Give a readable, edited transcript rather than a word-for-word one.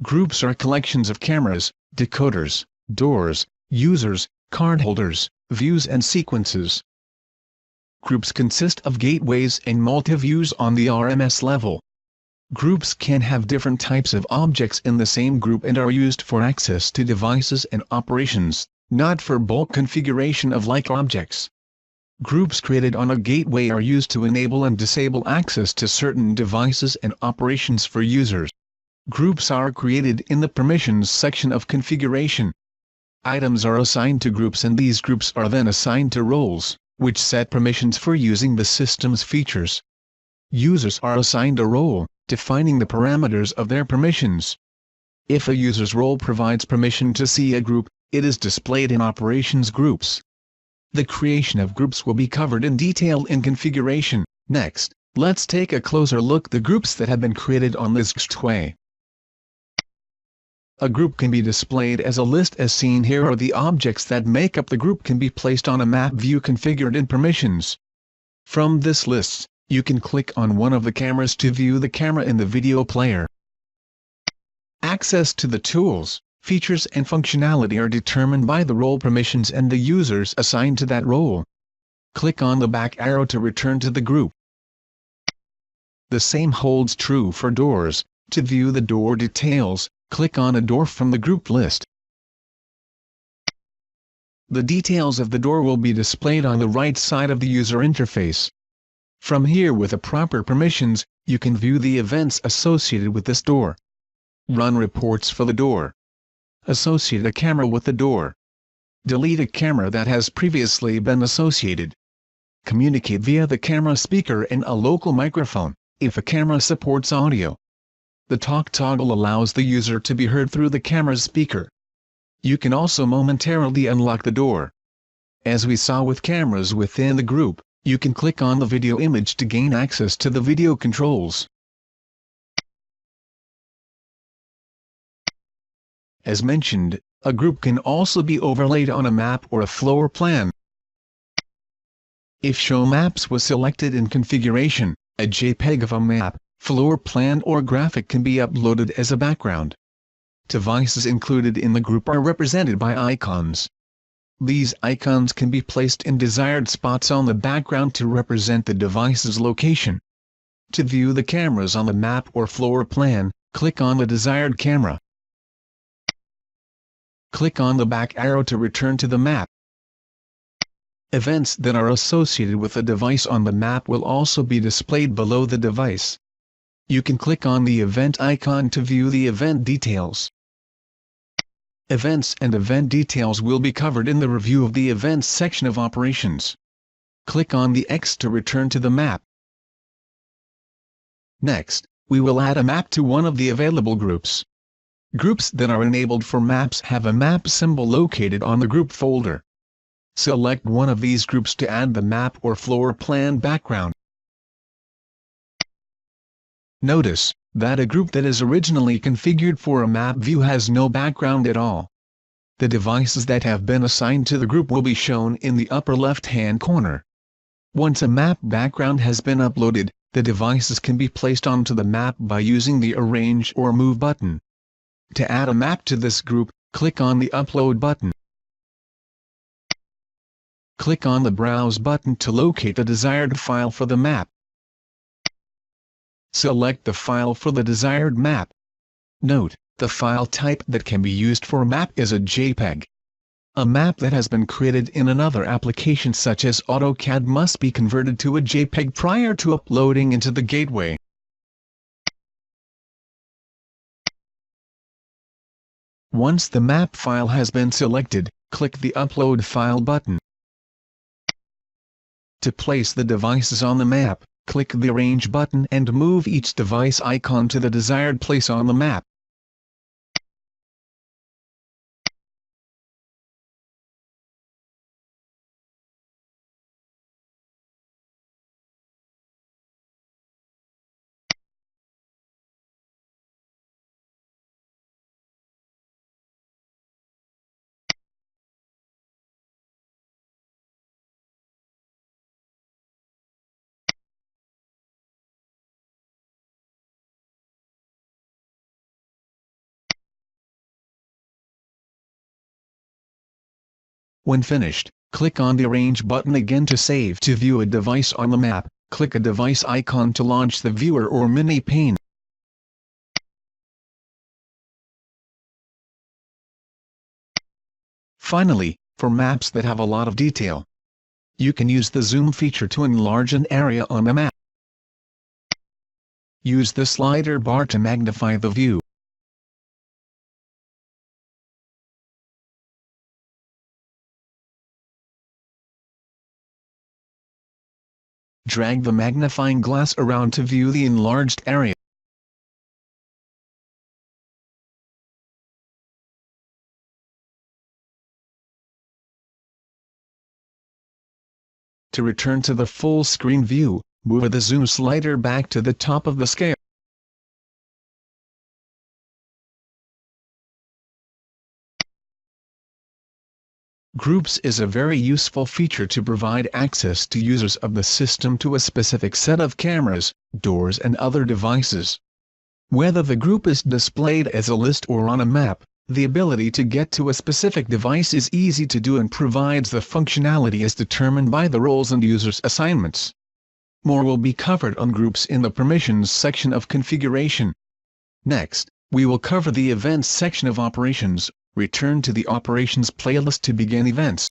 Groups are collections of cameras, decoders, doors, users, cardholders, views and sequences. Groups consist of gateways and multi-views on the RMS level. Groups can have different types of objects in the same group and are used for access to devices and operations, not for bulk configuration of like objects. Groups created on a gateway are used to enable and disable access to certain devices and operations for users. Groups are created in the Permissions section of Configuration. Items are assigned to groups and these groups are then assigned to roles, which set permissions for using the system's features. Users are assigned a role, defining the parameters of their permissions. If a user's role provides permission to see a group, it is displayed in Operations Groups. The creation of groups will be covered in detail in Configuration. Next, let's take a closer look at the groups that have been created on this gateway. A group can be displayed as a list as seen here, or the objects that make up the group can be placed on a map view configured in Permissions. From this list, you can click on one of the cameras to view the camera in the video player. Access to the tools, features and functionality are determined by the role permissions and the users assigned to that role. Click on the back arrow to return to the group. The same holds true for doors. To view the door details, click on a door from the group list. The details of the door will be displayed on the right side of the user interface. From here, with the proper permissions, you can view the events associated with this door. Run reports for the door. Associate a camera with the door. Delete a camera that has previously been associated. Communicate via the camera speaker and a local microphone, if a camera supports audio. The talk toggle allows the user to be heard through the camera's speaker. You can also momentarily unlock the door. As we saw with cameras within the group, you can click on the video image to gain access to the video controls. As mentioned, a group can also be overlaid on a map or a floor plan. If Show Maps was selected in Configuration, a JPEG of a map, floor plan or graphic can be uploaded as a background. Devices included in the group are represented by icons. These icons can be placed in desired spots on the background to represent the device's location. To view the cameras on the map or floor plan, click on the desired camera. Click on the back arrow to return to the map. Events that are associated with a device on the map will also be displayed below the device. You can click on the event icon to view the event details. Events and event details will be covered in the review of the Events section of Operations. Click on the X to return to the map. Next, we will add a map to one of the available groups. Groups that are enabled for maps have a map symbol located on the group folder. Select one of these groups to add the map or floor plan background. Notice that a group that is originally configured for a map view has no background at all. The devices that have been assigned to the group will be shown in the upper left-hand corner. Once a map background has been uploaded, the devices can be placed onto the map by using the Arrange or Move button. To add a map to this group, click on the Upload button. Click on the Browse button to locate the desired file for the map. Select the file for the desired map. Note, the file type that can be used for a map is a JPEG. A map that has been created in another application such as AutoCAD must be converted to a JPEG prior to uploading into the gateway. Once the map file has been selected, click the Upload File button. To place the devices on the map, click the Arrange button and move each device icon to the desired place on the map. When finished, click on the Arrange button again to save. To view a device on the map, click a device icon to launch the viewer or mini pane. Finally, for maps that have a lot of detail, you can use the zoom feature to enlarge an area on a map. Use the slider bar to magnify the view. Drag the magnifying glass around to view the enlarged area. To return to the full screen view, move the zoom slider back to the top of the scale. Groups is a very useful feature to provide access to users of the system to a specific set of cameras, doors and other devices. Whether the group is displayed as a list or on a map, the ability to get to a specific device is easy to do and provides the functionality as determined by the roles and users' assignments. More will be covered on groups in the Permissions section of Configuration. Next, we will cover the Events section of Operations. Return to the Operations playlist to begin events.